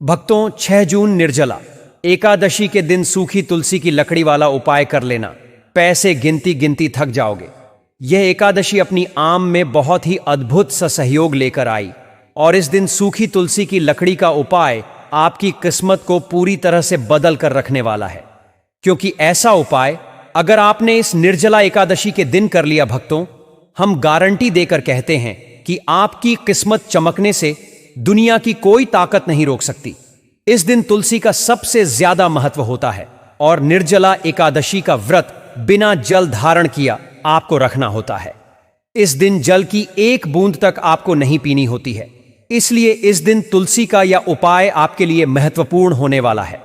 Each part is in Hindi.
भक्तों, 6 जून निर्जला एकादशी के दिन सूखी तुलसी की लकड़ी वाला उपाय कर लेना। पैसे गिनती गिनती थक जाओगे। यह एकादशी अपनी आम में बहुत ही अद्भुत सा सहयोग लेकर आई और इस दिन सूखी तुलसी की लकड़ी का उपाय आपकी किस्मत को पूरी तरह से बदल कर रखने वाला है। क्योंकि ऐसा उपाय अगर आपने इस निर्जला एकादशी के दिन कर लिया भक्तों, हम गारंटी देकर कहते हैं कि आपकी किस्मत चमकने से दुनिया की कोई ताकत नहीं रोक सकती। इस दिन तुलसी का सबसे ज्यादा महत्व होता है और निर्जला एकादशी का व्रत बिना जल धारण किया आपको रखना होता है। इस दिन जल की एक बूंद तक आपको नहीं पीनी होती है। इसलिए इस दिन तुलसी का यह उपाय आपके लिए महत्वपूर्ण होने वाला है।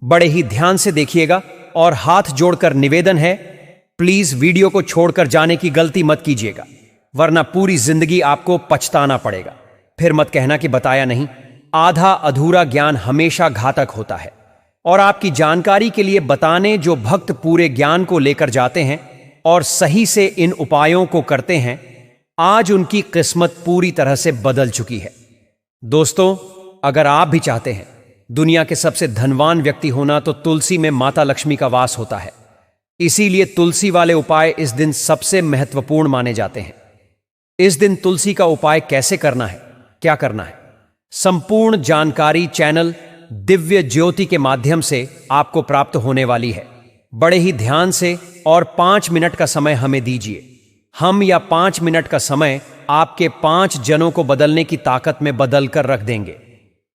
बड़े ही ध्यान से देखिएगा और हाथ जोड़कर निवेदन है, प्लीज वीडियो को छोड़कर जाने की गलती मत कीजिएगा, वरना पूरी जिंदगी आपको पछताना पड़ेगा। फिर मत कहना कि बताया नहीं। आधा अधूरा ज्ञान हमेशा घातक होता है और आपकी जानकारी के लिए बताने जो भक्त पूरे ज्ञान को लेकर जाते हैं और सही से इन उपायों को करते हैं, आज उनकी किस्मत पूरी तरह से बदल चुकी है। दोस्तों, अगर आप भी चाहते हैं दुनिया के सबसे धनवान व्यक्ति होना, तो तुलसी में माता लक्ष्मी का वास होता है। इसीलिए तुलसी वाले उपाय इस दिन सबसे महत्वपूर्ण माने जाते हैं। इस दिन तुलसी का उपाय कैसे करना है, क्या करना है, संपूर्ण जानकारी चैनल दिव्य ज्योति के माध्यम से आपको प्राप्त होने वाली है। बड़े ही ध्यान से और 5 मिनट का समय हमें दीजिए। हम या 5 मिनट का समय आपके 5 जनों को बदलने की ताकत में बदल कर रख देंगे।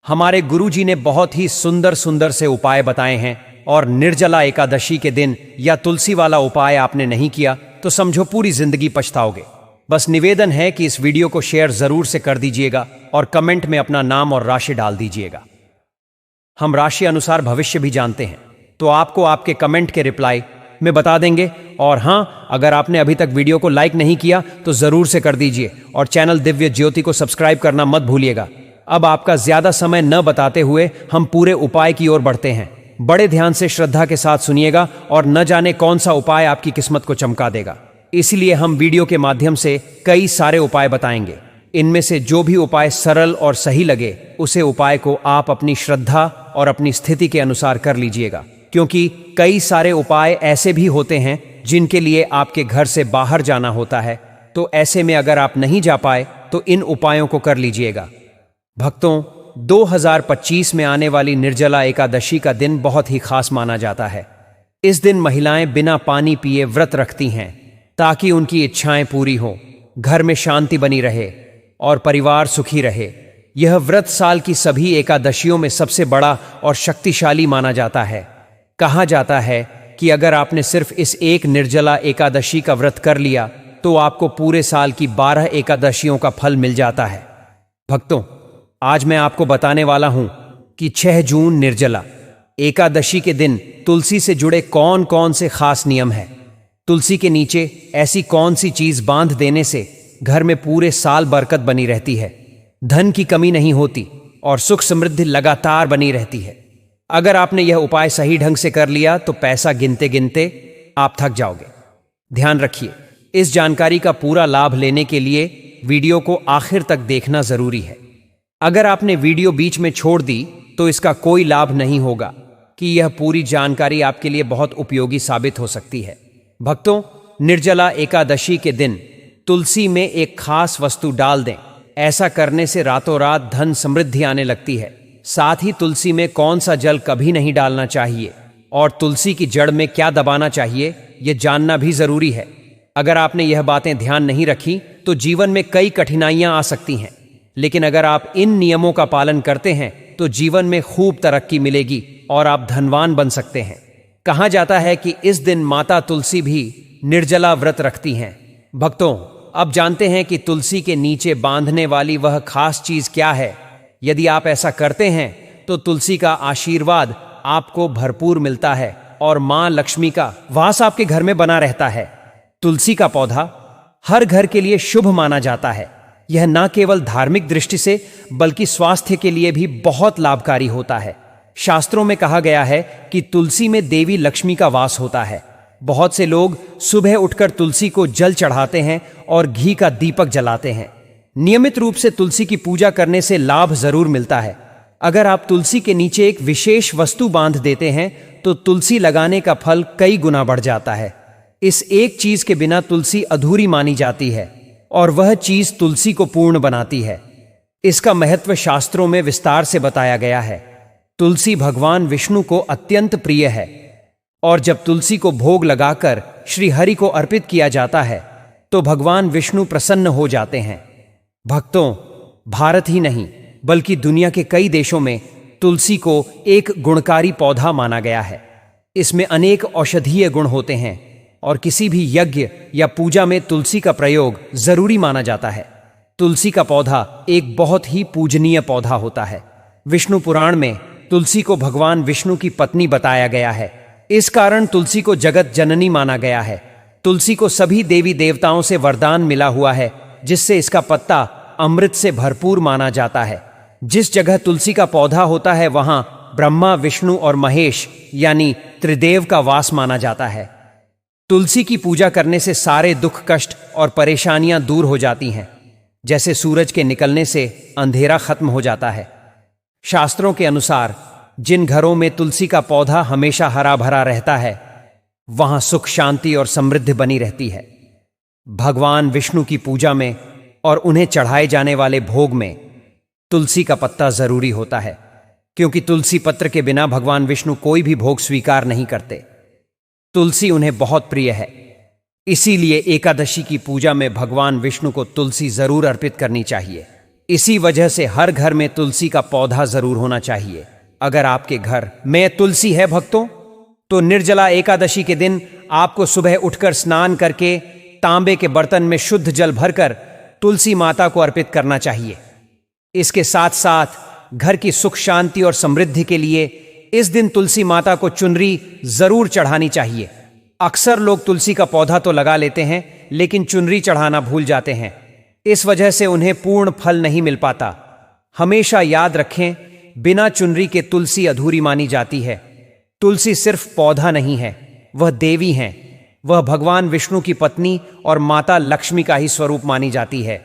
हमारे गुरुजी ने बहुत ही सुंदर सुंदर से उपाय बताए हैं और निर्जला एकादशी के दिन या तुलसी वाला उपाय आपने नहीं किया तो समझो पूरी जिंदगी पछताओगे। बस निवेदन है कि इस वीडियो को शेयर जरूर से कर दीजिएगा और कमेंट में अपना नाम और राशि डाल दीजिएगा। हम राशि अनुसार भविष्य भी जानते हैं, तो आपको आपके कमेंट के रिप्लाई में बता देंगे। और हाँ, अगर आपने अभी तक वीडियो को लाइक नहीं किया तो जरूर से कर दीजिए और चैनल दिव्य ज्योति को सब्सक्राइब करना मत भूलिएगा। अब आपका ज्यादा समय न बताते हुए हम पूरे उपाय की ओर बढ़ते हैं। बड़े ध्यान से श्रद्धा के साथ सुनिएगा और न जाने कौन सा उपाय आपकी किस्मत को चमका देगा। इसलिए हम वीडियो के माध्यम से कई सारे उपाय बताएंगे। इनमें से जो भी उपाय सरल और सही लगे, उसे उपाय को आप अपनी श्रद्धा और अपनी स्थिति के अनुसार कर लीजिएगा। क्योंकि कई सारे उपाय ऐसे भी होते हैं जिनके लिए आपके घर से बाहर जाना होता है, तो ऐसे में अगर आप नहीं जा पाए तो इन उपायों को कर लीजिएगा। भक्तों, 2025 में आने वाली निर्जला एकादशी का दिन बहुत ही खास माना जाता है। इस दिन महिलाएं बिना पानी पिए व्रत रखती हैं ताकि उनकी इच्छाएं पूरी हों, घर में शांति बनी रहे और परिवार सुखी रहे। यह व्रत साल की सभी एकादशियों में सबसे बड़ा और शक्तिशाली माना जाता है। कहा जाता है कि अगर आपने सिर्फ इस एक निर्जला एकादशी का व्रत कर लिया तो आपको पूरे साल की 12 एकादशियों का फल मिल जाता है। भक्तों, आज मैं आपको बताने वाला हूं कि 6 जून निर्जला एकादशी के दिन तुलसी से जुड़े कौन कौन से खास नियम हैं। तुलसी के नीचे ऐसी कौन सी चीज बांध देने से घर में पूरे साल बरकत बनी रहती है, धन की कमी नहीं होती और सुख समृद्धि लगातार बनी रहती है। अगर आपने यह उपाय सही ढंग से कर लिया तो पैसा गिनते गिनते आप थक जाओगे। ध्यान रखिए, इस जानकारी का पूरा लाभ लेने के लिए वीडियो को आखिर तक देखना जरूरी है। अगर आपने वीडियो बीच में छोड़ दी तो इसका कोई लाभ नहीं होगा कि यह पूरी जानकारी आपके लिए बहुत उपयोगी साबित हो सकती है। भक्तों, निर्जला एकादशी के दिन तुलसी में एक खास वस्तु डाल दें। ऐसा करने से रातों रात धन समृद्धि आने लगती है। साथ ही तुलसी में कौन सा जल कभी नहीं डालना चाहिए और तुलसी की जड़ में क्या दबाना चाहिए, यह जानना भी जरूरी है। अगर आपने यह बातें ध्यान नहीं रखी तो जीवन में कई कठिनाइयां आ सकती हैं, लेकिन अगर आप इन नियमों का पालन करते हैं तो जीवन में खूब तरक्की मिलेगी और आप धनवान बन सकते हैं। कहा जाता है कि इस दिन माता तुलसी भी निर्जला व्रत रखती हैं। भक्तों, अब जानते हैं कि तुलसी के नीचे बांधने वाली वह खास चीज क्या है। यदि आप ऐसा करते हैं तो तुलसी का आशीर्वाद आपको भरपूर मिलता है और मां लक्ष्मी का वास आपके घर में बना रहता है। तुलसी का पौधा हर घर के लिए शुभ माना जाता है। यह न केवल धार्मिक दृष्टि से बल्कि स्वास्थ्य के लिए भी बहुत लाभकारी होता है। शास्त्रों में कहा गया है कि तुलसी में देवी लक्ष्मी का वास होता है। बहुत से लोग सुबह उठकर तुलसी को जल चढ़ाते हैं और घी का दीपक जलाते हैं। नियमित रूप से तुलसी की पूजा करने से लाभ जरूर मिलता है। अगर आप तुलसी के नीचे एक विशेष वस्तु बांध देते हैं तो तुलसी लगाने का फल कई गुना बढ़ जाता है। इस एक चीज के बिना तुलसी अधूरी मानी जाती है और वह चीज तुलसी को पूर्ण बनाती है। इसका महत्व शास्त्रों में विस्तार से बताया गया है। तुलसी भगवान विष्णु को अत्यंत प्रिय है और जब तुलसी को भोग लगाकर श्री हरि को अर्पित किया जाता है तो भगवान विष्णु प्रसन्न हो जाते हैं। भक्तों, भारत ही नहीं बल्कि दुनिया के कई देशों में तुलसी को एक गुणकारी पौधा माना गया है। इसमें अनेक औषधीय गुण होते हैं और किसी भी यज्ञ या पूजा में तुलसी का प्रयोग जरूरी माना जाता है। तुलसी का पौधा एक बहुत ही पूजनीय पौधा होता है। विष्णु पुराण में तुलसी को भगवान विष्णु की पत्नी बताया गया है। इस कारण तुलसी को जगत जननी माना गया है। तुलसी को सभी देवी देवताओं से वरदान मिला हुआ है, जिससे इसका पत्ता अमृत से भरपूर माना जाता है। जिस जगह तुलसी का पौधा होता है वहां ब्रह्मा, विष्णु और महेश यानी त्रिदेव का वास माना जाता है। तुलसी की पूजा करने से सारे दुख, कष्ट और परेशानियां दूर हो जाती हैं। जैसे सूरज के निकलने से अंधेरा खत्म हो जाता है। शास्त्रों के अनुसार जिन घरों में तुलसी का पौधा हमेशा हरा भरा रहता है वहां सुख, शांति और समृद्धि बनी रहती है। भगवान विष्णु की पूजा में और उन्हें चढ़ाए जाने वाले भोग में तुलसी का पत्ता जरूरी होता है, क्योंकि तुलसी पत्र के बिना भगवान विष्णु कोई भी भोग स्वीकार नहीं करते। तुलसी उन्हें बहुत प्रिय है, इसीलिए एकादशी की पूजा में भगवान विष्णु को तुलसी जरूर अर्पित करनी चाहिए। इसी वजह से हर घर में तुलसी का पौधा जरूर होना चाहिए। अगर आपके घर में तुलसी है भक्तों, तो निर्जला एकादशी के दिन आपको सुबह उठकर स्नान करके तांबे के बर्तन में शुद्ध जल भरकर तुलसी माता को अर्पित करना चाहिए। इसके साथ साथ घर की सुख, शांति और समृद्धि के लिए इस दिन तुलसी माता को चुनरी जरूर चढ़ानी चाहिए। अक्सर लोग तुलसी का पौधा तो लगा लेते हैं लेकिन चुनरी चढ़ाना भूल जाते हैं। इस वजह से उन्हें पूर्ण फल नहीं मिल पाता। हमेशा याद रखें, बिना चुनरी के तुलसी अधूरी मानी जाती है। तुलसी सिर्फ पौधा नहीं है, वह देवी हैं। वह भगवान विष्णु की पत्नी और माता लक्ष्मी का ही स्वरूप मानी जाती है।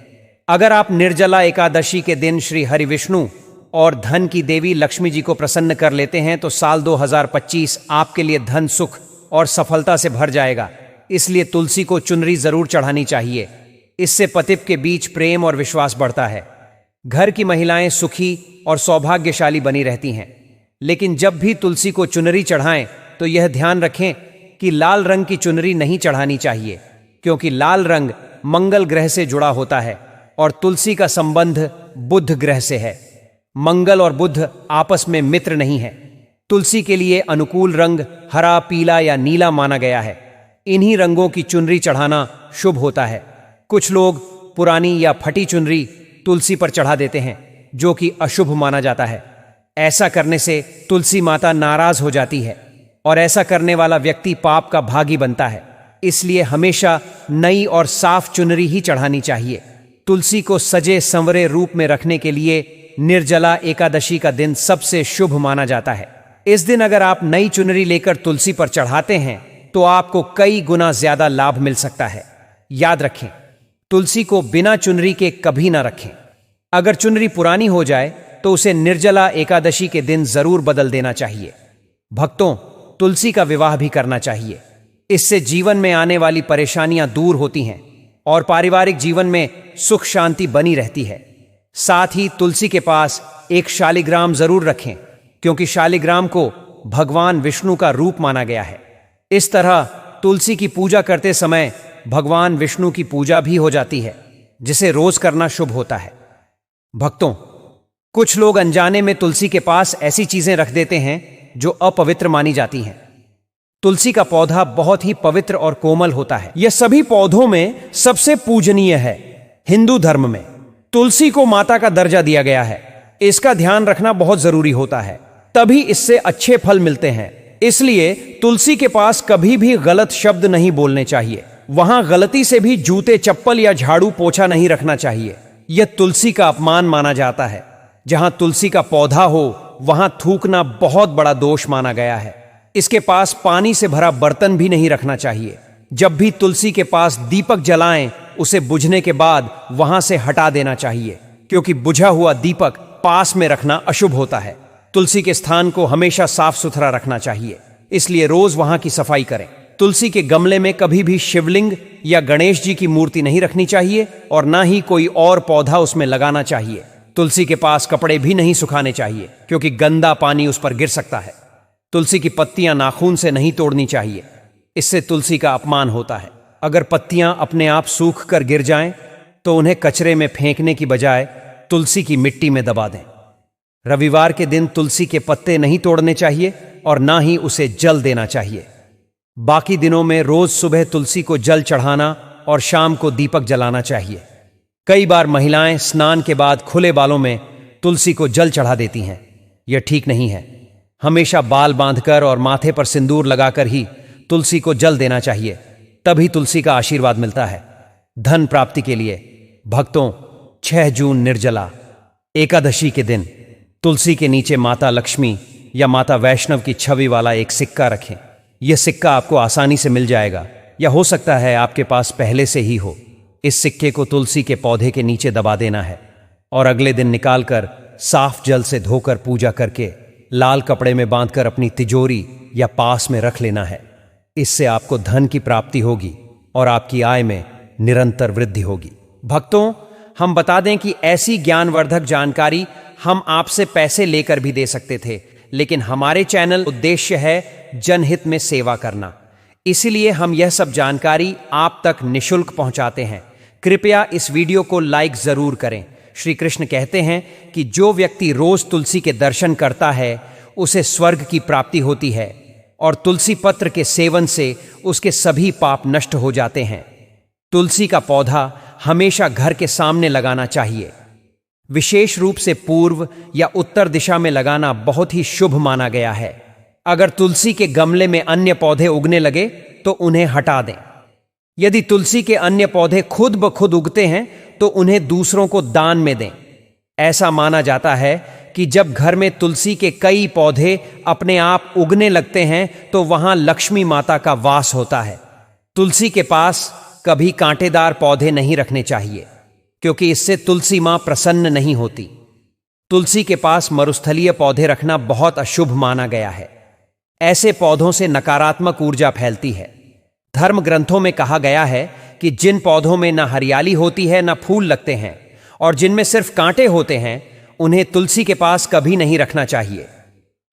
अगर आप निर्जला एकादशी के दिन श्री हरि विष्णु और धन की देवी लक्ष्मी जी को प्रसन्न कर लेते हैं तो साल 2025 आपके लिए धन, सुख और सफलता से भर जाएगा। इसलिए तुलसी को चुनरी जरूर चढ़ानी चाहिए। इससे पति के बीच प्रेम और विश्वास बढ़ता है। घर की महिलाएं सुखी और सौभाग्यशाली बनी रहती हैं। लेकिन जब भी तुलसी को चुनरी चढ़ाएं तो यह ध्यान रखें कि लाल रंग की चुनरी नहीं चढ़ानी चाहिए, क्योंकि लाल रंग मंगल ग्रह से जुड़ा होता है और तुलसी का संबंध बुध ग्रह से है। मंगल और बुध आपस में मित्र नहीं है। तुलसी के लिए अनुकूल रंग हरा, पीला या नीला माना गया है। इन्हीं रंगों की चुनरी चढ़ाना शुभ होता है। कुछ लोग पुरानी या फटी चुनरी तुलसी पर चढ़ा देते हैं, जो कि अशुभ माना जाता है। ऐसा करने से तुलसी माता नाराज हो जाती है और ऐसा करने वाला व्यक्ति पाप का भागी बनता है। इसलिए हमेशा नई और साफ चुनरी ही चढ़ानी चाहिए। तुलसी को सजे संवरे रूप में रखने के लिए निर्जला एकादशी का दिन सबसे शुभ माना जाता है। इस दिन अगर आप नई चुनरी लेकर तुलसी पर चढ़ाते हैं तो आपको कई गुना ज्यादा लाभ मिल सकता है। याद रखें, तुलसी को बिना चुनरी के कभी ना रखें। अगर चुनरी पुरानी हो जाए तो उसे निर्जला एकादशी के दिन जरूर बदल देना चाहिए। भक्तों, तुलसी का विवाह भी करना चाहिए। इससे जीवन में आने वाली परेशानियां दूर होती हैं और पारिवारिक जीवन में सुख, शांति बनी रहती है। साथ ही तुलसी के पास एक शालिग्राम जरूर रखें, क्योंकि शालिग्राम को भगवान विष्णु का रूप माना गया है। इस तरह तुलसी की पूजा करते समय भगवान विष्णु की पूजा भी हो जाती है, जिसे रोज करना शुभ होता है। भक्तों, कुछ लोग अनजाने में तुलसी के पास ऐसी चीजें रख देते हैं जो अपवित्र मानी जाती हैं। तुलसी का पौधा बहुत ही पवित्र और कोमल होता है। यह सभी पौधों में सबसे पूजनीय है। हिंदू धर्म में तुलसी को माता का दर्जा दिया गया है। इसका ध्यान रखना बहुत जरूरी होता है, तभी इससे अच्छे फल मिलते हैं। इसलिए तुलसी के पास कभी भी गलत शब्द नहीं बोलने चाहिए। वहां गलती से भी जूते, चप्पल या झाड़ू, पोछा नहीं रखना चाहिए। यह तुलसी का अपमान माना जाता है। जहां तुलसी का पौधा हो वहां थूकना बहुत बड़ा दोष माना गया है। इसके पास पानी से भरा बर्तन भी नहीं रखना चाहिए। जब भी तुलसी के पास दीपक जलाएं, उसे बुझने के बाद वहां से हटा देना चाहिए, क्योंकि बुझा हुआ दीपक पास में रखना अशुभ होता है। तुलसी के स्थान को हमेशा साफ सुथरा रखना चाहिए, इसलिए रोज वहां की सफाई करें। तुलसी के गमले में कभी भी शिवलिंग या गणेश जी की मूर्ति नहीं रखनी चाहिए और ना ही कोई और पौधा उसमें लगाना चाहिए। तुलसी के पास कपड़े भी नहीं सुखाने चाहिए, क्योंकि गंदा पानी उस पर गिर सकता है। तुलसी की पत्तियां नाखून से नहीं तोड़नी चाहिए, इससे तुलसी का अपमान होता है। अगर पत्तियां अपने आप सूख कर गिर जाएं, तो उन्हें कचरे में फेंकने की बजाय तुलसी की मिट्टी में दबा दें। रविवार के दिन तुलसी के पत्ते नहीं तोड़ने चाहिए और ना ही उसे जल देना चाहिए। बाकी दिनों में रोज सुबह तुलसी को जल चढ़ाना और शाम को दीपक जलाना चाहिए। कई बार महिलाएं स्नान के बाद खुले बालों में तुलसी को जल चढ़ा देती हैं। यह ठीक नहीं है। हमेशा बाल बांधकर और माथे पर सिंदूर लगाकर ही तुलसी को जल देना चाहिए, तभी तुलसी का आशीर्वाद मिलता है। धन प्राप्ति के लिए भक्तों 6 जून निर्जला एकादशी के दिन तुलसी के नीचे माता लक्ष्मी या माता वैष्णव की छवि वाला एक सिक्का रखें। यह सिक्का आपको आसानी से मिल जाएगा, या हो सकता है आपके पास पहले से ही हो। इस सिक्के को तुलसी के पौधे के नीचे दबा देना है और अगले दिन निकालकर साफ जल से धोकर पूजा करके लाल कपड़े में बांधकर अपनी तिजोरी या पास में रख लेना है। इससे आपको धन की प्राप्ति होगी और आपकी आय में निरंतर वृद्धि होगी। भक्तों, हम बता दें कि ऐसी ज्ञानवर्धक जानकारी हम आपसे पैसे लेकर भी दे सकते थे, लेकिन हमारे चैनल उद्देश्य है जनहित में सेवा करना, इसलिए हम यह सब जानकारी आप तक निशुल्क पहुंचाते हैं। कृपया इस वीडियो को लाइक जरूर करें। श्री कृष्ण कहते हैं कि जो व्यक्ति रोज तुलसी के दर्शन करता है उसे स्वर्ग की प्राप्ति होती है और तुलसी पत्र के सेवन से उसके सभी पाप नष्ट हो जाते हैं। तुलसी का पौधा हमेशा घर के सामने लगाना चाहिए। विशेष रूप से पूर्व या उत्तर दिशा में लगाना बहुत ही शुभ माना गया है। अगर तुलसी के गमले में अन्य पौधे उगने लगे तो उन्हें हटा दें। यदि तुलसी के अन्य पौधे खुद ब खुद उगते हैं तो उन्हें दूसरों को दान में दें। ऐसा माना जाता है कि जब घर में तुलसी के कई पौधे अपने आप उगने लगते हैं तो वहां लक्ष्मी माता का वास होता है। तुलसी के पास कभी कांटेदार पौधे नहीं रखने चाहिए, क्योंकि इससे तुलसी मां प्रसन्न नहीं होती। तुलसी के पास मरुस्थलीय पौधे रखना बहुत अशुभ माना गया है। ऐसे पौधों से नकारात्मक ऊर्जा फैलती है। धर्म ग्रंथों में कहा गया है कि जिन पौधों में न हरियाली होती है न फूल लगते हैं और जिनमें सिर्फ कांटे होते हैं, उन्हें तुलसी के पास कभी नहीं रखना चाहिए।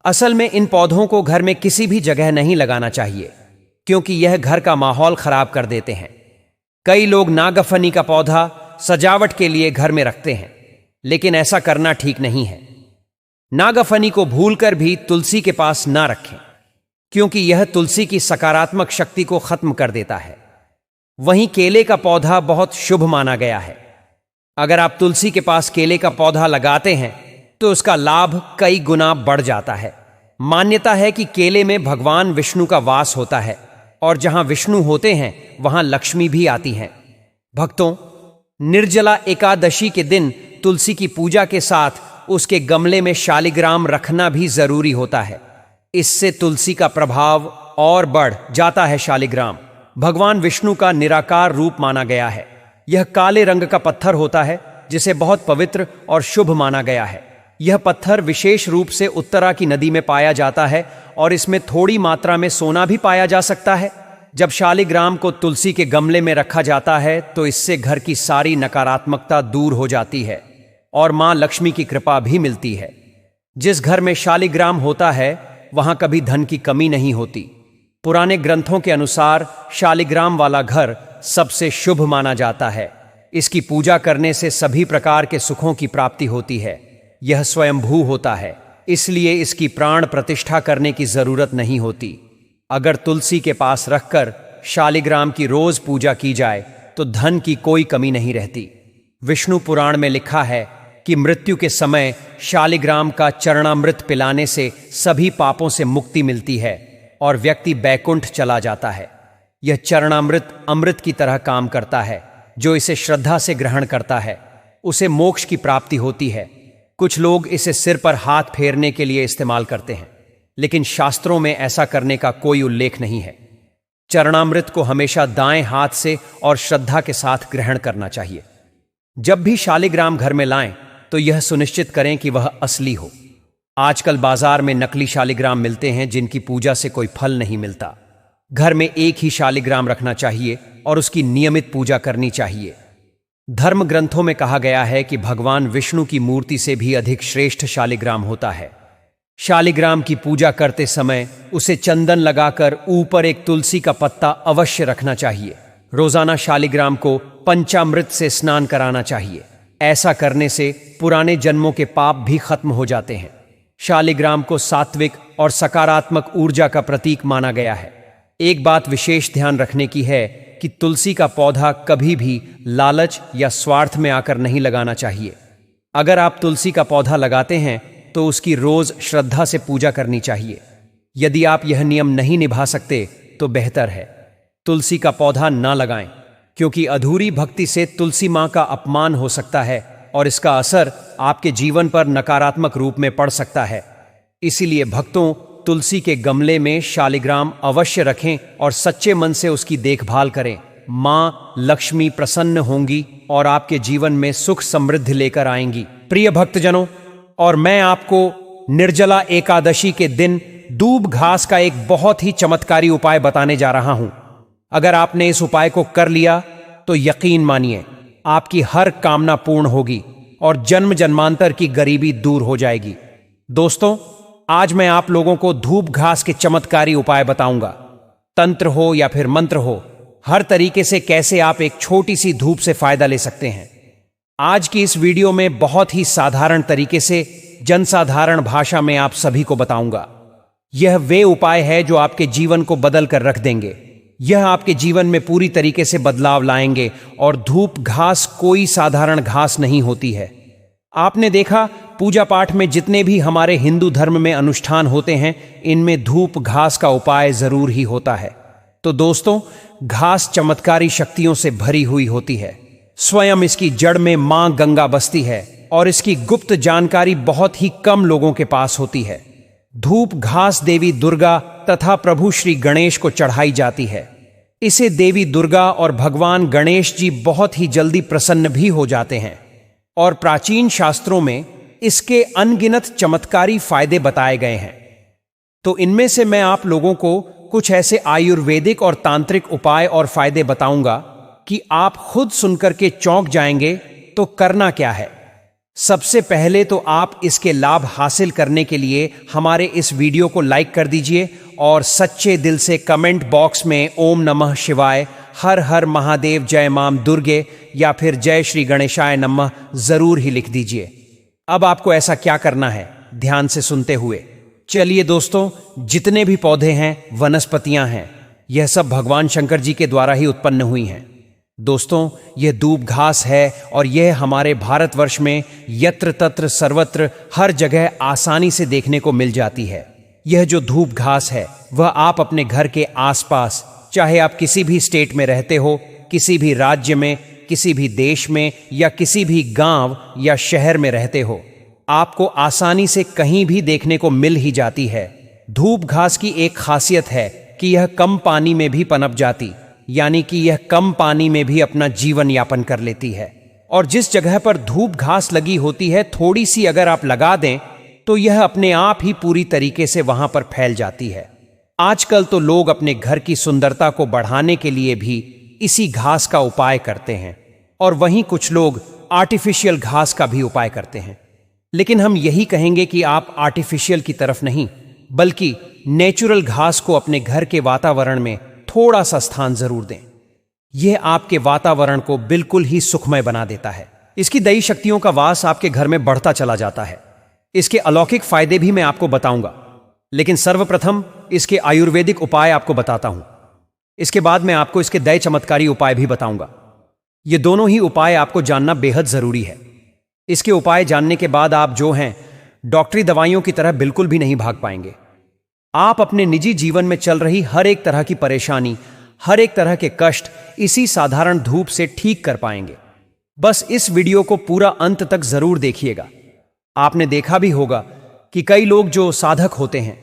असल में इन पौधों को घर में किसी भी जगह नहीं लगाना चाहिए, क्योंकि यह घर का माहौल खराब कर देते हैं। कई लोग नागफनी का पौधा सजावट के लिए घर में रखते हैं, लेकिन ऐसा करना ठीक नहीं है। नागफनी को भूलकर भी तुलसी के पास ना रखें, क्योंकि यह तुलसी की सकारात्मक शक्ति को खत्म कर देता है। वहीं केले का पौधा बहुत शुभ माना गया है। अगर आप तुलसी के पास केले का पौधा लगाते हैं तो उसका लाभ कई गुना बढ़ जाता है। मान्यता है कि केले में भगवान विष्णु का वास होता है और जहां विष्णु होते हैं वहां लक्ष्मी भी आती हैं। भक्तों, निर्जला एकादशी के दिन तुलसी की पूजा के साथ उसके गमले में शालिग्राम रखना भी जरूरी होता है। इससे तुलसी का प्रभाव और बढ़ जाता है। शालिग्राम भगवान विष्णु का निराकार रूप माना गया है। यह काले रंग का पत्थर होता है, जिसे बहुत पवित्र और शुभ माना गया है। यह पत्थर विशेष रूप से उत्तरा की नदी में पाया जाता है और इसमें थोड़ी मात्रा में सोना भी पाया जा सकता है। जब शालिग्राम को तुलसी के गमले में रखा जाता है तो इससे घर की सारी नकारात्मकता दूर हो जाती है और मां लक्ष्मी की कृपा भी मिलती है। जिस घर में शालिग्राम होता है वहां कभी धन की कमी नहीं होती। पुराने ग्रंथों के अनुसार शालिग्राम वाला घर सबसे शुभ माना जाता है। इसकी पूजा करने से सभी प्रकार के सुखों की प्राप्ति होती है। यह स्वयंभू होता है, इसलिए इसकी प्राण प्रतिष्ठा करने की जरूरत नहीं होती। अगर तुलसी के पास रखकर शालिग्राम की रोज पूजा की जाए तो धन की कोई कमी नहीं रहती। विष्णु पुराण में लिखा है कि मृत्यु के समय शालिग्राम का चरणामृत पिलाने से सभी पापों से मुक्ति मिलती है और व्यक्ति बैकुंठ चला जाता है। यह चरणामृत अमृत की तरह काम करता है। जो इसे श्रद्धा से ग्रहण करता है उसे मोक्ष की प्राप्ति होती है। कुछ लोग इसे सिर पर हाथ फेरने के लिए इस्तेमाल करते हैं, लेकिन शास्त्रों में ऐसा करने का कोई उल्लेख नहीं है। चरणामृत को हमेशा दाएं हाथ से और श्रद्धा के साथ ग्रहण करना चाहिए। जब भी शालिग्राम घर में लाएं तो यह सुनिश्चित करें कि वह असली हो। आजकल बाजार में नकली शालिग्राम मिलते हैं जिनकी पूजा से कोई फल नहीं मिलता। घर में एक ही शालिग्राम रखना चाहिए और उसकी नियमित पूजा करनी चाहिए। धर्म ग्रंथों में कहा गया है कि भगवान विष्णु की मूर्ति से भी अधिक श्रेष्ठ शालिग्राम होता है। शालिग्राम की पूजा करते समय उसे चंदन लगाकर ऊपर एक तुलसी का पत्ता अवश्य रखना चाहिए। रोजाना शालिग्राम को पंचामृत से स्नान कराना चाहिए। ऐसा करने से पुराने जन्मों के पाप भी खत्म हो जाते हैं। शालिग्राम को सात्विक और सकारात्मक ऊर्जा का प्रतीक माना गया है। एक बात विशेष ध्यान रखने की है कि तुलसी का पौधा कभी भी लालच या स्वार्थ में आकर नहीं लगाना चाहिए। अगर आप तुलसी का पौधा लगाते हैं तो उसकी रोज श्रद्धा से पूजा करनी चाहिए। यदि आप यह नियम नहीं निभा सकते तो बेहतर है तुलसी का पौधा ना लगाएं, क्योंकि अधूरी भक्ति से तुलसी मां का अपमान हो सकता है और इसका असर आपके जीवन पर नकारात्मक रूप में पड़ सकता है। इसीलिए भक्तों तुलसी के गमले में शालिग्राम अवश्य रखें और सच्चे मन से उसकी देखभाल करें। मां लक्ष्मी प्रसन्न होंगी और आपके जीवन में सुख समृद्धि लेकर आएंगी। प्रिय भक्तजनों, और मैं आपको निर्जला एकादशी के दिन दूब घास का एक बहुत ही चमत्कारी उपाय बताने जा रहा हूं। अगर आपने इस उपाय को कर लिया तो यकीन मानिए आपकी हर कामना पूर्ण होगी और जन्म जन्मांतर की गरीबी दूर हो जाएगी। दोस्तों, आज मैं आप लोगों को धूप घास के चमत्कारी उपाय बताऊंगा। तंत्र हो या फिर मंत्र हो, हर तरीके से कैसे आप एक छोटी सी धूप से फायदा ले सकते हैं। आज की इस वीडियो में बहुत ही साधारण तरीके से जनसाधारण भाषा में आप सभी को बताऊंगा। यह वे उपाय है जो आपके जीवन को बदल कर रख देंगे। यह आपके जीवन में पूरी तरीके से बदलाव लाएंगे। और धूप घास कोई साधारण घास नहीं होती है। आपने देखा, पूजा पाठ में जितने भी हमारे हिंदू धर्म में अनुष्ठान होते हैं, इनमें धूप घास का उपाय जरूर ही होता है। तो दोस्तों, घास चमत्कारी शक्तियों से भरी हुई होती है। स्वयं इसकी जड़ में मां गंगा बसती है और इसकी गुप्त जानकारी बहुत ही कम लोगों के पास होती है। धूप घास देवी दुर्गा तथा प्रभु श्री गणेश को चढ़ाई जाती है। इसे देवी दुर्गा और भगवान गणेश जी बहुत ही जल्दी प्रसन्न भी हो जाते हैं। और प्राचीन शास्त्रों में इसके अनगिनत चमत्कारी फायदे बताए गए हैं। तो इनमें से मैं आप लोगों को कुछ ऐसे आयुर्वेदिक और तांत्रिक उपाय और फायदे बताऊंगा कि आप खुद सुनकर के चौंक जाएंगे। तो करना क्या है? सबसे पहले तो आप इसके लाभ हासिल करने के लिए हमारे इस वीडियो को लाइक कर दीजिए और सच्चे दिल से कमेंट बॉक्स में ओम नमः शिवाय, हर हर महादेव, जय मां दुर्गे या फिर जय श्री गणेशाय नमः जरूर ही लिख दीजिए। अब आपको ऐसा क्या करना है, ध्यान से सुनते हुए चलिए। दोस्तों, जितने भी पौधे हैं, वनस्पतियां हैं, यह सब भगवान शंकर जी के द्वारा ही उत्पन्न हुई हैं। दोस्तों, यह दूब घास है और यह हमारे भारतवर्ष में यत्र तत्र सर्वत्र हर जगह आसानी से देखने को मिल जाती है। यह जो धूप घास है वह आप अपने घर के आसपास, चाहे आप किसी भी स्टेट में रहते हो, किसी भी राज्य में, किसी भी देश में या किसी भी गांव या शहर में रहते हो, आपको आसानी से कहीं भी देखने को मिल ही जाती है। धूप घास की एक खासियत है कि यह कम पानी में भी पनप जाती, यानी कि यह कम पानी में भी अपना जीवन यापन कर लेती है। और जिस जगह पर धूप घास लगी होती है, थोड़ी सी अगर आप लगा दें तो यह अपने आप ही पूरी तरीके से वहां पर फैल जाती है। आजकल तो लोग अपने घर की सुंदरता को बढ़ाने के लिए भी इसी घास का उपाय करते हैं और वहीं कुछ लोग आर्टिफिशियल घास का भी उपाय करते हैं। लेकिन हम यही कहेंगे कि आप आर्टिफिशियल की तरफ नहीं, बल्कि नेचुरल घास को अपने घर के वातावरण में थोड़ा सा स्थान जरूर दें। यह आपके वातावरण को बिल्कुल ही सुखमय बना देता है। इसकी दैवी शक्तियों का वास आपके घर में बढ़ता चला जाता है। इसके अलौकिक फायदे भी मैं आपको बताऊंगा, लेकिन सर्वप्रथम इसके आयुर्वेदिक उपाय आपको बताता हूं। इसके बाद मैं आपको इसके दैव चमत्कारी उपाय भी बताऊंगा। ये दोनों ही उपाय आपको जानना बेहद जरूरी है। इसके उपाय जानने के बाद आप जो हैं, डॉक्टरी दवाइयों की तरह बिल्कुल भी नहीं भाग पाएंगे। आप अपने निजी जीवन में चल रही हर एक तरह की परेशानी, हर एक तरह के कष्ट इसी साधारण धूप से ठीक कर पाएंगे। बस इस वीडियो को पूरा अंत तक जरूर देखिएगा। आपने देखा भी होगा कि कई लोग जो साधक होते हैं,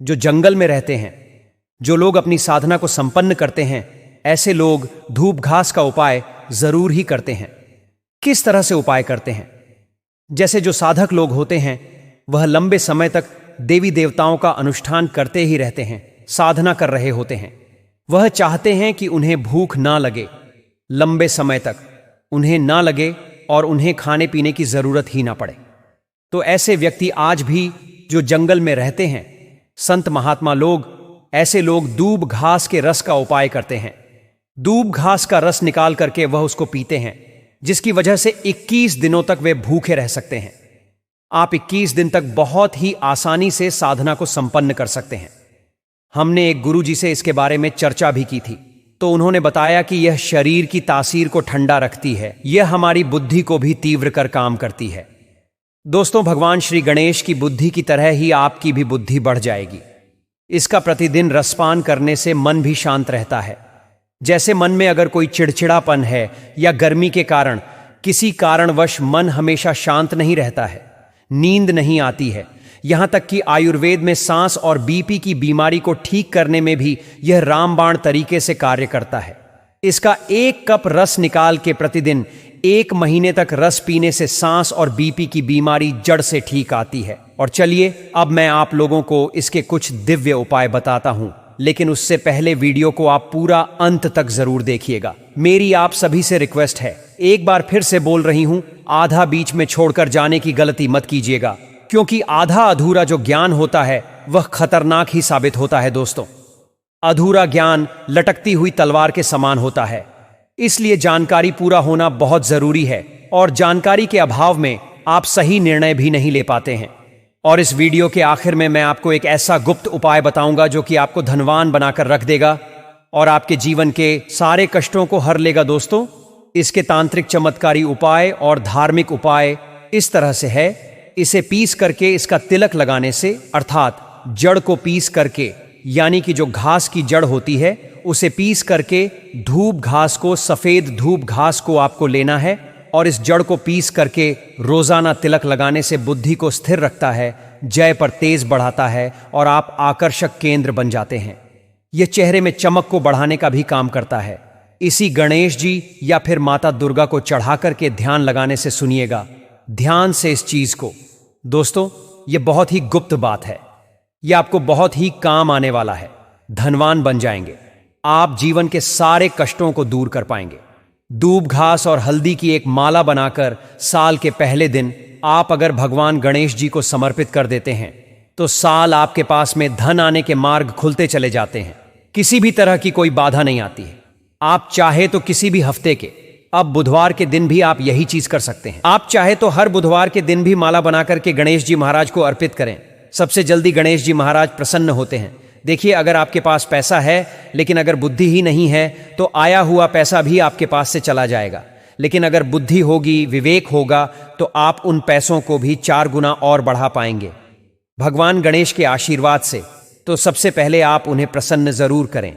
जो जंगल में रहते हैं, जो लोग अपनी साधना को संपन्न करते हैं, ऐसे लोग धूप घास का उपाय जरूर ही करते हैं। किस तरह से उपाय करते हैं? जैसे जो साधक लोग होते हैं वह लंबे समय तक देवी देवताओं का अनुष्ठान करते ही रहते हैं, साधना कर रहे होते हैं। वह चाहते हैं कि उन्हें भूख ना लगे, लंबे समय तक उन्हें ना लगे और उन्हें खाने पीने की जरूरत ही ना पड़े। तो ऐसे व्यक्ति आज भी जो जंगल में रहते हैं, संत महात्मा लोग, ऐसे लोग दूब घास के रस का उपाय करते हैं। दूब घास का रस निकाल करके वह उसको पीते हैं, जिसकी वजह से 21 दिनों तक वे भूखे रह सकते हैं। आप 21 दिन तक बहुत ही आसानी से साधना को संपन्न कर सकते हैं। हमने एक गुरुजी से इसके बारे में चर्चा भी की थी, तो उन्होंने बताया कि यह शरीर की तासीर को ठंडा रखती है, यह हमारी बुद्धि को भी तीव्र कर काम करती है। दोस्तों, भगवान श्री गणेश की बुद्धि की तरह ही आपकी भी बुद्धि बढ़ जाएगी। इसका प्रतिदिन रसपान करने से मन भी शांत रहता है। जैसे मन में अगर कोई चिड़चिड़ापन है या गर्मी के कारण किसी कारणवश मन हमेशा शांत नहीं रहता है, नींद नहीं आती है, यहां तक कि आयुर्वेद में सांस और बीपी की बीमारी को ठीक करने में भी यह रामबाण तरीके से कार्य करता है। इसका 1 कप रस निकाल के प्रतिदिन 1 महीने तक रस पीने से सांस और बीपी की बीमारी जड़ से ठीक आती है। और चलिए अब मैं आप लोगों को इसके कुछ दिव्य उपाय बताता हूं, लेकिन उससे पहले वीडियो को आप पूरा अंत तक जरूर देखिएगा। मेरी आप सभी से रिक्वेस्ट है, एक बार फिर से बोल रही हूं, आधा बीच में छोड़कर जाने की गलती मत कीजिएगा, क्योंकि आधा अधूरा जो ज्ञान होता है वह खतरनाक ही साबित होता है। दोस्तों, अधूरा ज्ञान लटकती हुई तलवार के समान होता है, इसलिए जानकारी पूरा होना बहुत जरूरी है, और जानकारी के अभाव में आप सही निर्णय भी नहीं ले पाते हैं। और इस वीडियो के आखिर में मैं आपको एक ऐसा गुप्त उपाय बताऊंगा जो कि आपको धनवान बनाकर रख देगा और आपके जीवन के सारे कष्टों को हर लेगा। दोस्तों, इसके तांत्रिक चमत्कारी उपाय और धार्मिक उपाय इस तरह से है। इसे पीस करके इसका तिलक लगाने से, अर्थात जड़ को पीस करके, यानी कि जो घास की जड़ होती है उसे पीस करके धूप घास को, सफेद धूप घास को आपको लेना है और इस जड़ को पीस करके रोजाना तिलक लगाने से बुद्धि को स्थिर रखता है, जय पर तेज बढ़ाता है और आप आकर्षक केंद्र बन जाते हैं। यह चेहरे में चमक को बढ़ाने का भी काम करता है। इसी गणेश जी या फिर माता दुर्गा को चढ़ा करके ध्यान लगाने से सुनिएगा ध्यान से इस चीज को। दोस्तों, यह बहुत ही गुप्त बात है, यह आपको बहुत ही काम आने वाला है। धनवान बन जाएंगे, आप जीवन के सारे कष्टों को दूर कर पाएंगे। दूब घास और हल्दी की एक माला बनाकर साल के पहले दिन आप अगर भगवान गणेश जी को समर्पित कर देते हैं तो साल आपके पास में धन आने के मार्ग खुलते चले जाते हैं। किसी भी तरह की कोई बाधा नहीं आती है। आप चाहे तो किसी भी हफ्ते के, अब बुधवार के दिन भी आप यही चीज कर सकते हैं। आप चाहे तो हर बुधवार के दिन भी माला बना करके गणेश जी महाराज को अर्पित करें। सबसे जल्दी गणेश जी महाराज प्रसन्न होते हैं। देखिए, अगर आपके पास पैसा है लेकिन अगर बुद्धि ही नहीं है तो आया हुआ पैसा भी आपके पास से चला जाएगा। लेकिन अगर बुद्धि होगी, विवेक होगा, तो आप उन पैसों को भी 4 गुना और बढ़ा पाएंगे भगवान गणेश के आशीर्वाद से। तो सबसे पहले आप उन्हें प्रसन्न जरूर करें।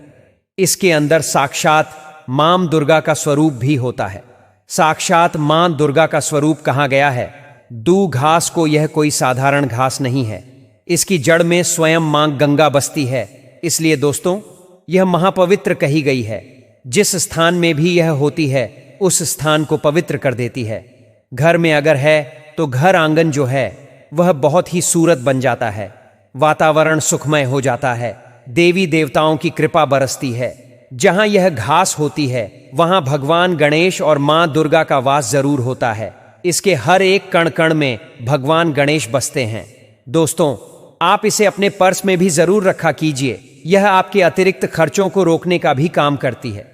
इसके अंदर साक्षात मां दुर्गा का स्वरूप भी होता है। साक्षात मां दुर्गा का स्वरूप कहाँ गया है? दूब घास को यह कोई साधारण घास नहीं है, इसकी जड़ में स्वयं मां गंगा बसती है। इसलिए दोस्तों, यह महापवित्र कही गई है। जिस स्थान में भी यह होती है उस स्थान को पवित्र कर देती है। घर में अगर है तो घर आंगन जो है वह बहुत ही सूरत बन जाता है, वातावरण सुखमय हो जाता है, देवी देवताओं की कृपा बरसती है। जहां यह घास होती है वहां भगवान गणेश और मां दुर्गा का वास जरूर होता है। इसके हर एक कण कण में भगवान गणेश बसते हैं। दोस्तों, आप इसे अपने पर्स में भी जरूर रखा कीजिए, यह आपके अतिरिक्त खर्चों को रोकने का भी काम करती है।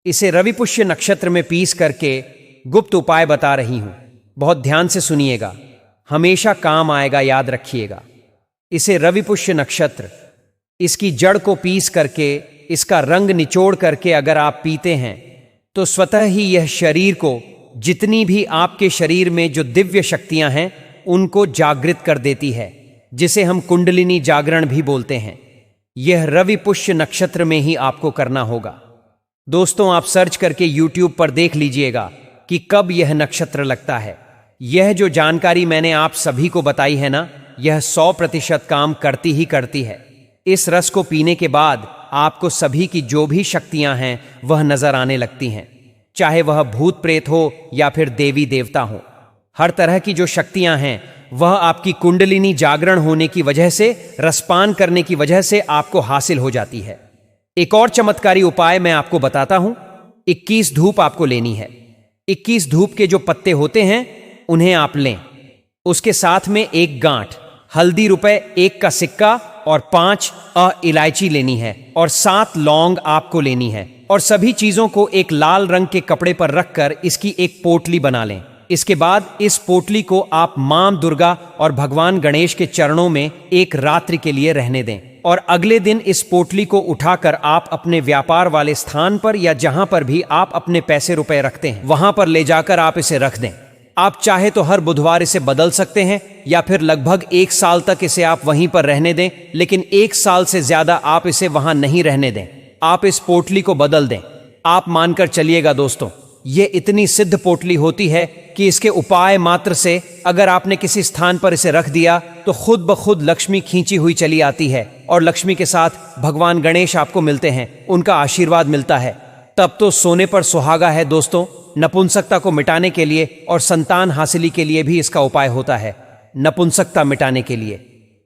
इसे रविपुष्य नक्षत्र में पीस करके गुप्त उपाय बता रही हूं, बहुत ध्यान से सुनिएगा, हमेशा काम आएगा, याद रखिएगा। इसे रविपुष्य नक्षत्र, इसकी जड़ को पीस करके, इसका रंग निचोड़ करके अगर आप पीते हैं तो स्वतः ही यह शरीर को, जितनी भी आपके शरीर में जो दिव्य शक्तियां हैं उनको जागृत कर देती है, जिसे हम कुंडलिनी जागरण भी बोलते हैं। यह रवि पुष्य नक्षत्र में ही आपको करना होगा। दोस्तों, आप सर्च करके YouTube पर देख लीजिएगा कि कब यह नक्षत्र लगता है। यह जो जानकारी मैंने आप सभी को बताई है ना, यह 100% काम करती ही करती है। इस रस को पीने के बाद आपको सभी की जो भी शक्तियां हैं वह नजर आने लगती हैं, चाहे वह भूत प्रेत हो या फिर देवी देवता हो। हर तरह की जो शक्तियां हैं वह आपकी कुंडलिनी जागरण होने की वजह से, रसपान करने की वजह से आपको हासिल हो जाती है। एक और चमत्कारी उपाय मैं आपको बताता हूं। 21 धूप आपको लेनी है। 21 धूप के जो पत्ते होते हैं उन्हें आप लें। उसके साथ में 1 गांठ हल्दी रुपए 1 का सिक्का और 5 इलायची लेनी है और 7 लौंग आपको लेनी है। और सभी चीजों को एक लाल रंग के कपड़े पर रखकर इसकी एक पोटली बना लें। इसके बाद इस पोटली को आप मां दुर्गा और भगवान गणेश के चरणों में एक रात्रि के लिए रहने दें और अगले दिन इस पोटली को उठाकर आप अपने व्यापार वाले स्थान पर या जहां पर भी आप अपने पैसे रुपए रखते हैं वहां पर ले जाकर आप इसे रख दें। आप चाहे तो हर बुधवार इसे बदल सकते हैं या फिर लगभग 1 साल तक इसे आप वहीं पर रहने दें, लेकिन 1 साल से ज्यादा आप इसे वहां नहीं रहने दें। आप इस पोटली को बदल दें। आप मानकर चलिएगा दोस्तों, ये इतनी सिद्ध पोटली होती है कि इसके उपाय मात्र से अगर आपने किसी स्थान पर इसे रख दिया तो खुद ब खुद लक्ष्मी खींची हुई चली आती है और लक्ष्मी के साथ भगवान गणेश आपको मिलते हैं, उनका आशीर्वाद मिलता है। तब तो सोने पर सुहागा है दोस्तों। नपुंसकता को मिटाने के लिए और संतान हासिली के लिए भी इसका उपाय होता है। नपुंसकता मिटाने के लिए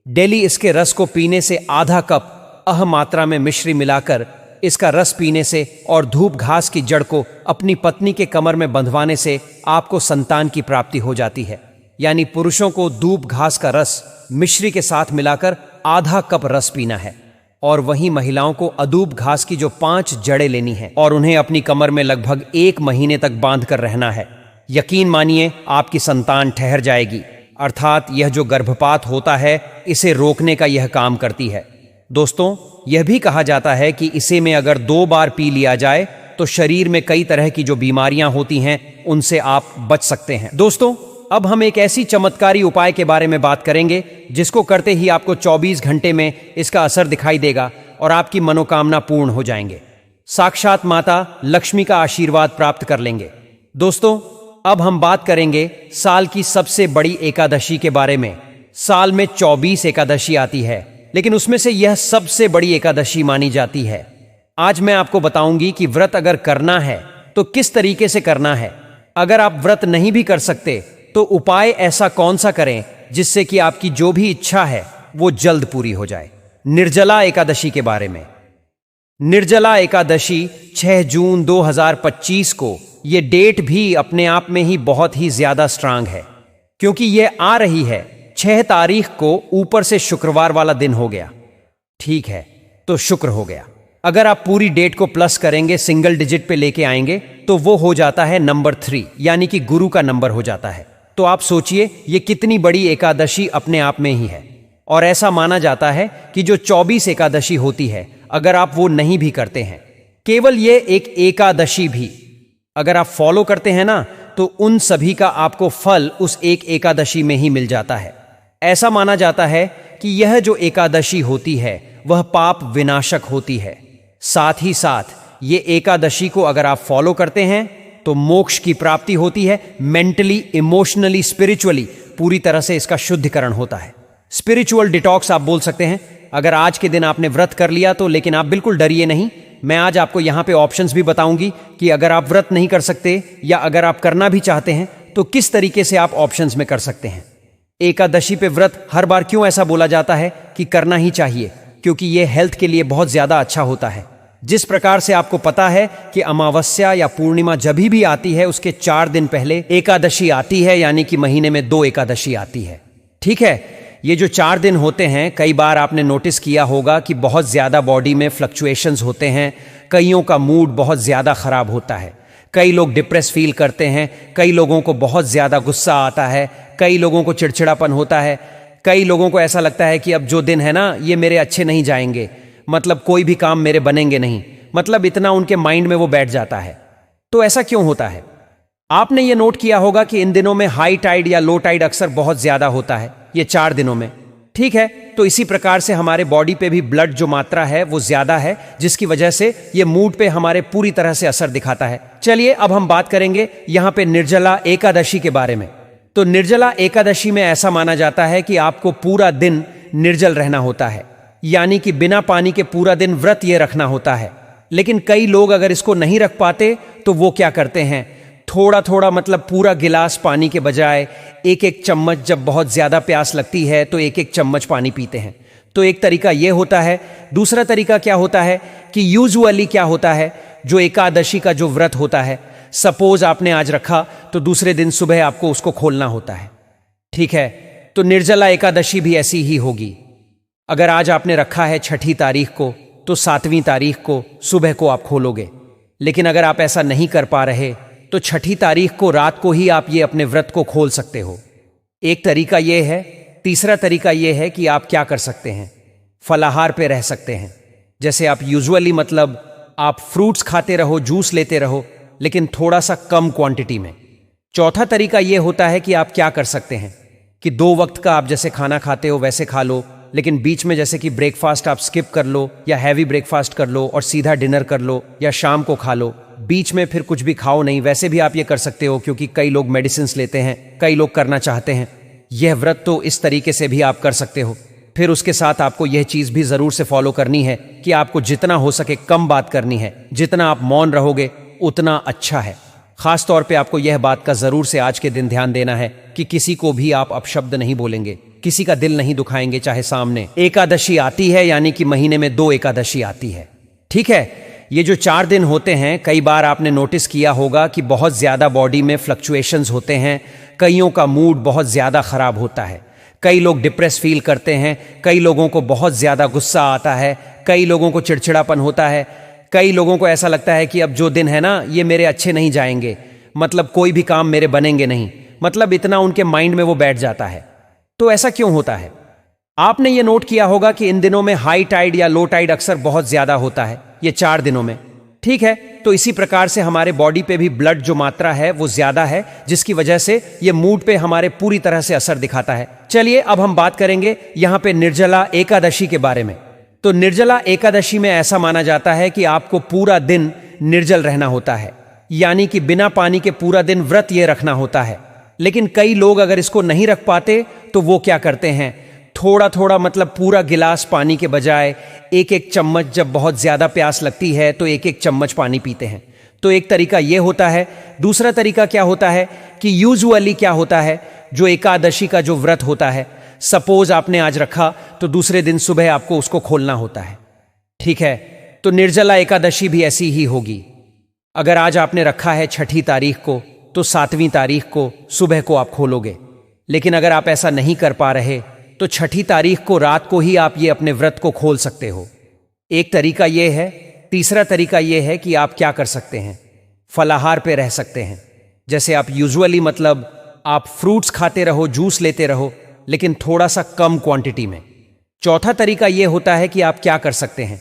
डेली इसके रस को पीने से आधा कप मात्रा में मिश्री मिलाकर इसका रस पीने से और धूप घास की जड़ को अपनी पत्नी के कमर में बंधवाने से आपको संतान की प्राप्ति हो जाती है। यानी पुरुषों को धूप घास का रस मिश्री के साथ मिलाकर आधा कप रस पीना है और वहीं महिलाओं को अदूब घास की जो 5 जड़ें लेनी है और उन्हें अपनी कमर में लगभग 1 महीने तक बांध कर रहना है। यकीन मानिए आपकी संतान ठहर जाएगी। अर्थात यह जो गर्भपात होता है इसे रोकने का यह काम करती है। दोस्तों, यह भी कहा जाता है कि इसे में अगर 2 बार पी लिया जाए तो शरीर में कई तरह की जो बीमारियां होती हैं उनसे आप बच सकते हैं। दोस्तों, अब हम एक ऐसी चमत्कारी उपाय के बारे में बात करेंगे जिसको करते ही आपको 24 घंटे में इसका असर दिखाई देगा और आपकी मनोकामना पूर्ण हो जाएंगे। साक्षात माता लक्ष्मी का आशीर्वाद प्राप्त कर लेंगे। दोस्तों, अब हम बात करेंगे साल की सबसे बड़ी एकादशी के बारे में। साल में 24 एकादशी आती है, लेकिन उसमें से यह सबसे बड़ी एकादशी मानी जाती है। आज मैं आपको बताऊंगी कि व्रत अगर करना है तो किस तरीके से करना है। अगर आप व्रत नहीं भी कर सकते तो उपाय ऐसा कौन सा करें जिससे कि आपकी जो भी इच्छा है वो जल्द पूरी हो जाए। निर्जला एकादशी के बारे में। निर्जला एकादशी 6 जून 2025 को, ये डेट भी अपने आप में ही बहुत ही ज्यादा स्ट्रांग है क्योंकि ये आ रही है 6 तारीख को। ऊपर से शुक्रवार वाला दिन हो गया, ठीक है, तो शुक्र हो गया। अगर आप पूरी डेट को प्लस करेंगे, सिंगल डिजिट पे लेके आएंगे तो वो हो जाता है नंबर 3, यानी कि गुरु का नंबर हो जाता है। तो आप सोचिए ये कितनी बड़ी एकादशी अपने आप में ही है। और ऐसा माना जाता है कि जो 24 एकादशी होती है अगर आप वो नहीं भी करते हैं, केवल ये एक एकादशी भी अगर आप फॉलो करते हैं ना, तो उन सभी का आपको फल उस एक एकादशी में ही मिल जाता है। ऐसा माना जाता है कि यह जो एकादशी होती है वह पाप विनाशक होती है। साथ ही साथ ये एकादशी को अगर आप फॉलो करते हैं तो मोक्ष की प्राप्ति होती है। मेंटली, इमोशनली, स्पिरिचुअली पूरी तरह से इसका शुद्धिकरण होता है। स्पिरिचुअल डिटॉक्स आप बोल सकते हैं। अगर आज के दिन आपने व्रत कर लिया तो, लेकिन आप बिल्कुल डरिए नहीं। मैं आज आपको यहां पे ऑप्शंस भी बताऊंगी कि अगर आप व्रत नहीं कर सकते या अगर आप करना भी चाहते हैं तो किस तरीके से आप ऑप्शंस में कर सकते हैं। एकादशी पे व्रत हर बार क्यों ऐसा बोला जाता है कि करना ही चाहिए, क्योंकि यह हेल्थ के लिए बहुत ज्यादा अच्छा होता है। जिस प्रकार से आपको पता है कि अमावस्या या पूर्णिमा जब भी आती है उसके 4 दिन पहले एकादशी आती है, यानी कि महीने में 2 एकादशी आती है। ठीक है, ये जो 4 दिन होते हैं, कई बार आपने नोटिस किया होगा कि बहुत ज्यादा बॉडी में फ्लक्चुएशंस होते हैं। कईयों का मूड बहुत ज्यादा खराब होता है, कई लोग डिप्रेस फील करते हैं, कई लोगों को बहुत ज्यादा गुस्सा आता है, कई लोगों को चिड़चिड़ापन होता है, कई लोगों को ऐसा लगता है कि अब जो दिन है ना ये मेरे अच्छे नहीं जाएंगे, मतलब कोई भी काम मेरे बनेंगे नहीं, मतलब इतना उनके माइंड में वो बैठ जाता है। तो ऐसा क्यों होता है? आपने ये नोट किया होगा कि इन दिनों में हाई टाइड या लो टाइड अक्सर बहुत ज्यादा होता है ये 4 दिनों में। ठीक है, तो इसी प्रकार से हमारे बॉडी पे भी ब्लड जो मात्रा है वो ज्यादा है, जिसकी वजह से ये मूड पे हमारे पूरी तरह से असर दिखाता है। चलिए अब हम बात करेंगे यहाँ पे निर्जला एकादशी के बारे में। तो निर्जला एकादशी में ऐसा माना जाता है कि आपको पूरा दिन निर्जल रहना होता है, यानी कि बिना पानी के पूरा दिन व्रत ये रखना होता है। लेकिन कई लोग अगर इसको नहीं रख पाते तो वो क्या करते हैं, थोड़ा थोड़ा मतलब पूरा गिलास पानी के बजाय एक एक चम्मच, जब बहुत ज्यादा प्यास लगती है तो एक एक चम्मच पानी पीते हैं। तो एक तरीका यह होता है। दूसरा तरीका क्या होता है कि यूजुअली क्या होता है, जो एकादशी का जो व्रत होता है, सपोज आपने आज रखा तो दूसरे दिन सुबह आपको उसको खोलना होता है। ठीक है, तो निर्जला एकादशी भी ऐसी ही होगी। अगर आज आपने रखा है 6 तारीख को, तो 7वीं तारीख को सुबह को आप खोलोगे। लेकिन अगर आप ऐसा नहीं कर पा रहे तो 6 तारीख को रात को ही आप ये अपने व्रत को खोल सकते हो। एक तरीका यह है। तीसरा तरीका यह है कि आप क्या कर सकते हैं, फलाहार पे रह सकते हैं। जैसे आप यूजुअली मतलब आप फ्रूट्स खाते रहो, जूस लेते रहो, लेकिन थोड़ा सा कम क्वांटिटी में। चौथा तरीका यह होता है कि आप क्या कर सकते हैं कि 2 वक्त का आप जैसे खाना खाते हो वैसे खा लो, लेकिन बीच में जैसे कि ब्रेकफास्ट आप स्किप कर लो या हैवी ब्रेकफास्ट कर लो और सीधा डिनर कर लो, या शाम को खा लो, बीच में फिर कुछ भी खाओ नहीं। वैसे भी आप ये कर सकते हो, क्योंकि कई लोग मेडिसिन लेते हैं, कई लोग करना चाहते हैं यह व्रत, तो इस तरीके से भी आप कर सकते हो। फिर उसके साथ आपको यह चीज भी जरूर से फॉलो करनी है कि आपको जितना हो सके कम बात करनी है। जितना आप मौन रहोगे उतना अच्छा है। खास तौर पे आपको यह बात का जरूर से आज के दिन ध्यान देना है कि किसी को भी आप अपशब्द नहीं बोलेंगे, किसी का दिल नहीं दुखाएंगे, चाहे सामने एकादशी आती है, यानी कि महीने में 2 एकादशी आती है। ठीक है, ये जो 4 दिन होते हैं, कई बार आपने नोटिस किया होगा कि बहुत ज्यादा बॉडी में फ्लक्चुएशंस होते हैं। कईयों का मूड बहुत ज्यादा खराब होता है, कई लोग डिप्रेस फील करते हैं, कई लोगों को बहुत ज्यादा गुस्सा आता है, कई लोगों को चिड़चिड़ापन होता है, कई लोगों को ऐसा लगता है कि अब जो दिन है ना ये मेरे अच्छे नहीं जाएंगे, मतलब कोई भी काम मेरे बनेंगे नहीं, मतलब इतना उनके माइंड में वो बैठ जाता है। तो ऐसा क्यों होता है? आपने ये नोट किया होगा कि इन दिनों में हाई टाइड या लो टाइड अक्सर बहुत ज्यादा होता है, ये 4 दिनों में। ठीक है, तो इसी प्रकार से हमारे बॉडी पे भी ब्लड जो मात्रा है वो ज्यादा है, जिसकी वजह से ये मूड पे हमारे पूरी तरह से असर दिखाता है। चलिए अब हम बात करेंगे यहाँ पे निर्जला एकादशी के बारे में। तो निर्जला एकादशी में ऐसा माना जाता है कि आपको पूरा दिन निर्जल रहना होता है, यानी कि बिना पानी के पूरा दिन व्रत ये रखना होता है। लेकिन कई लोग अगर इसको नहीं रख पाते तो वो क्या करते हैं, थोड़ा थोड़ा मतलब पूरा गिलास पानी के बजाय एक एक चम्मच, जब बहुत ज्यादा प्यास लगती है तो एक एक चम्मच पानी पीते हैं। तो एक तरीका यह होता है। दूसरा तरीका क्या होता है कि यूजुअली क्या होता है, जो एकादशी का जो व्रत होता है, सपोज आपने आज रखा तो दूसरे दिन सुबह आपको उसको खोलना होता है। ठीक है, तो निर्जला एकादशी भी ऐसी ही होगी। अगर आज आपने रखा है 6 तारीख को, तो 7वीं तारीख को सुबह को आप खोलोगे। लेकिन अगर आप ऐसा नहीं कर पा रहे तो 6 तारीख को रात को ही आप ये अपने व्रत को खोल सकते हो। एक तरीका यह है। तीसरा तरीका यह है कि आप क्या कर सकते हैं, फलाहार पे रह सकते हैं। जैसे आप यूजुअली मतलब आप फ्रूट्स खाते रहो, जूस लेते रहो, लेकिन थोड़ा सा कम क्वांटिटी में। चौथा तरीका यह होता है कि आप क्या कर सकते हैं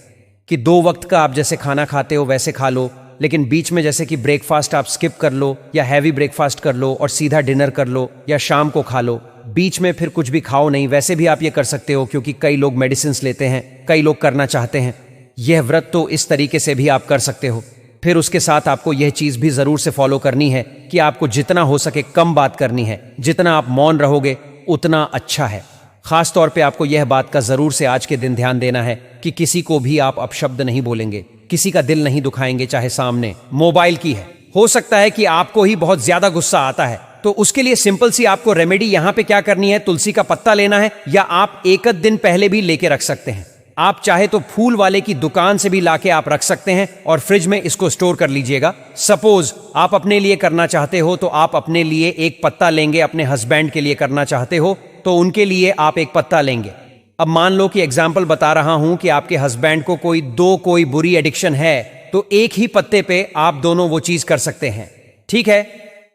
कि 2 वक्त का आप जैसे खाना खाते हो वैसे खा लो, लेकिन बीच में जैसे कि ब्रेकफास्ट आप स्किप कर लो या हैवी ब्रेकफास्ट कर लो और सीधा डिनर कर लो या शाम को खा लो, बीच में फिर कुछ भी खाओ नहीं। वैसे भी आप ये कर सकते हो, क्योंकि कई लोग मेडिसिन लेते हैं, कई लोग करना चाहते हैं यह व्रत, तो इस तरीके से भी आप कर सकते हो। फिर उसके साथ आपको यह चीज भी जरूर से फॉलो करनी है कि आपको जितना हो सके कम बात करनी है। जितना आप मौन रहोगे उतना अच्छा है। खास तौर पे आपको यह बात का जरूर से आज के दिन ध्यान देना है कि किसी को भी आप अपशब्द नहीं बोलेंगे, किसी का दिल नहीं दुखाएंगे, चाहे सामने मोबाइल की है। हो सकता है कि आपको ही बहुत ज्यादा गुस्सा आता है, तो उसके लिए सिंपल सी आपको रेमेडी यहां पे क्या करनी है, तुलसी का पत्ता लेना है, या आप एक दिन पहले भी लेके रख सकते हैं। आप चाहे तो फूल वाले की दुकान से भी लाके आप रख सकते हैं और फ्रिज में इसको स्टोर कर लीजिएगा। सपोज आप अपने लिए करना चाहते हो तो आप अपने लिए एक पत्ता लेंगे, अपने हस्बैंड के लिए करना चाहते हो तो उनके लिए आप एक पत्ता लेंगे। अब मान लो कि एग्जाम्पल बता रहा हूं कि आपके हस्बैंड को कोई बुरी एडिक्शन है, तो एक ही पत्ते पे आप दोनों वो चीज कर सकते हैं। ठीक है,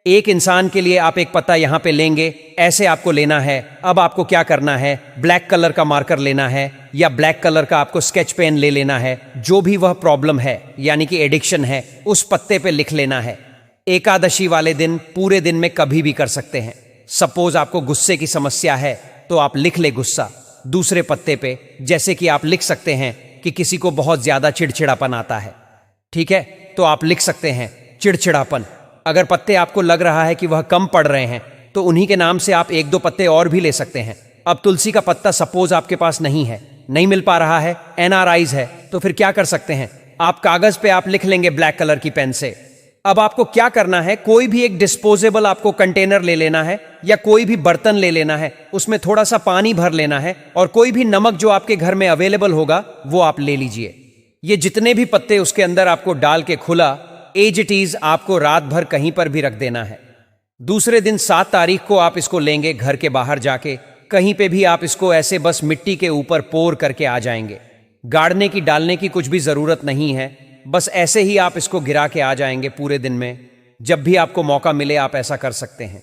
एक इंसान के लिए आप एक पत्ता यहां पे लेंगे, ऐसे आपको लेना है। अब आपको क्या करना है, ब्लैक कलर का मार्कर लेना है या ब्लैक कलर का आपको स्केच पेन ले लेना है। जो भी वह प्रॉब्लम है यानी कि एडिक्शन है, उस पत्ते पे लिख लेना है। एकादशी वाले दिन पूरे दिन में कभी भी कर सकते हैं। सपोज आपको गुस्से की समस्या है तो आप लिख ले गुस्सा दूसरे पत्ते पे। जैसे कि आप लिख सकते हैं कि किसी को बहुत ज्यादा चिड़चिड़ापन आता है, ठीक है, तो आप लिख सकते हैं चिड़चिड़ापन। अगर पत्ते आपको लग रहा है कि वह कम पड़ रहे हैं तो उन्हीं के नाम से आप 1-2 पत्ते और भी ले सकते हैं। अब तुलसी का पत्ता सपोज आपके पास नहीं है, नहीं मिल पा रहा है, NRIs है, तो फिर क्या कर सकते हैं, आप कागज पे आप लिख लेंगे ब्लैक कलर की पेन से अब आपको क्या करना है, कोई भी एक डिस्पोजेबल आपको कंटेनर ले लेना है या कोई भी बर्तन ले लेना है, उसमें थोड़ा सा पानी भर लेना है और कोई भी नमक जो आपके घर में अवेलेबल होगा वो आप ले लीजिए। ये जितने भी पत्ते उसके अंदर आपको डाल के खुला एज इट इज आपको रात भर कहीं पर भी रख देना है। दूसरे दिन 7 तारीख को आप इसको लेंगे, घर के बाहर जाके कहीं पे भी आप इसको ऐसे बस मिट्टी के ऊपर पोर करके आ जाएंगे। गाड़ने की डालने की कुछ भी जरूरत नहीं है, बस ऐसे ही आप इसको गिरा के आ जाएंगे पूरे दिन में। जब भी आपको मौका मिले आप ऐसा कर सकते हैं।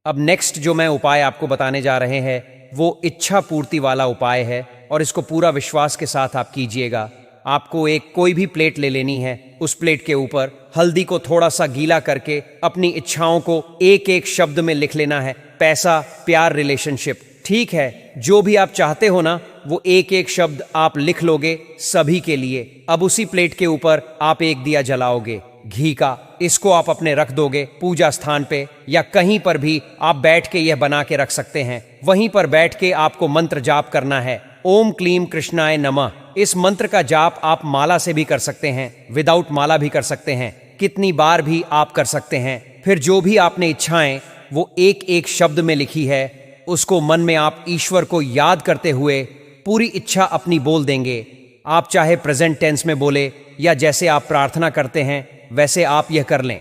अब नेक्स्ट जो मैं उपाय आपको बताने जा रहे हैं वो इच्छा पूर्ति वाला उपाय है और इसको पूरा विश्वास के साथ आप कीजिएगा। आपको एक कोई भी प्लेट ले लेनी है, उस प्लेट के ऊपर हल्दी को थोड़ा सा गीला करके अपनी इच्छाओं को एक एक शब्द में लिख लेना है। पैसा, प्यार, रिलेशनशिप, ठीक है, जो भी आप चाहते हो ना वो एक एक शब्द आप लिख लोगे सभी के लिए। अब उसी प्लेट के ऊपर आप एक दिया जलाओगे घी का, इसको आप अपने रख दोगे पूजा स्थान पे या कहीं पर भी आप बैठ के यह बना के रख सकते हैं। वहीं पर बैठ के आपको मंत्र जाप करना है, ओम क्लीम कृष्णाय नमः। इस मंत्र का जाप आप माला से भी कर सकते हैं, विदाउट माला भी कर सकते हैं, कितनी बार भी आप कर सकते हैं। फिर जो भी आपने इच्छाएं वो एक एक शब्द में लिखी है उसको मन में आप ईश्वर को याद करते हुए पूरी इच्छा अपनी बोल देंगे। आप चाहे प्रेजेंट टेंस में बोले या जैसे आप प्रार्थना करते हैं वैसे आप यह कर लें।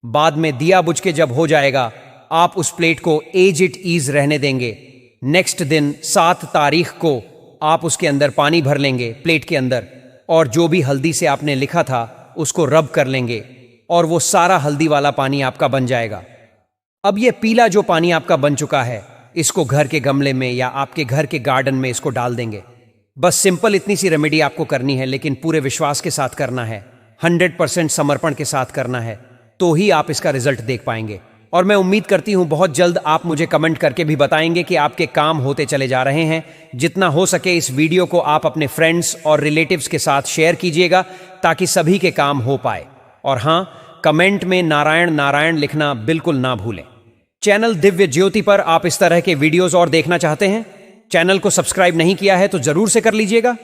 बाद में दिया बुझ के जब हो जाएगा आप उस प्लेट को एज इट इज रहने देंगे। नेक्स्ट दिन 7 तारीख को आप उसके अंदर पानी भर लेंगे प्लेट के अंदर और जो भी हल्दी से आपने लिखा था उसको रब कर लेंगे और वो सारा हल्दी वाला पानी आपका बन जाएगा। अब ये पीला जो पानी आपका बन चुका है इसको घर के गमले में या आपके घर के गार्डन में इसको डाल देंगे। बस सिंपल इतनी सी रेमेडी आपको करनी है, लेकिन पूरे विश्वास के साथ करना है, 100% समर्पण के साथ करना है, तो ही आप इसका रिजल्ट देख पाएंगे। और मैं उम्मीद करती हूं बहुत जल्द आप मुझे कमेंट करके भी बताएंगे कि आपके काम होते चले जा रहे हैं। जितना हो सके इस वीडियो को आप अपने फ्रेंड्स और रिलेटिव्स के साथ शेयर कीजिएगा ताकि सभी के काम हो पाए। और हां, कमेंट में नारायण नारायण लिखना बिल्कुल ना भूलें। चैनल दिव्य ज्योति पर आप इस तरह के वीडियोस और देखना चाहते हैं? चैनल को सब्सक्राइब नहीं किया है तो जरूर से कर लीजिएगा।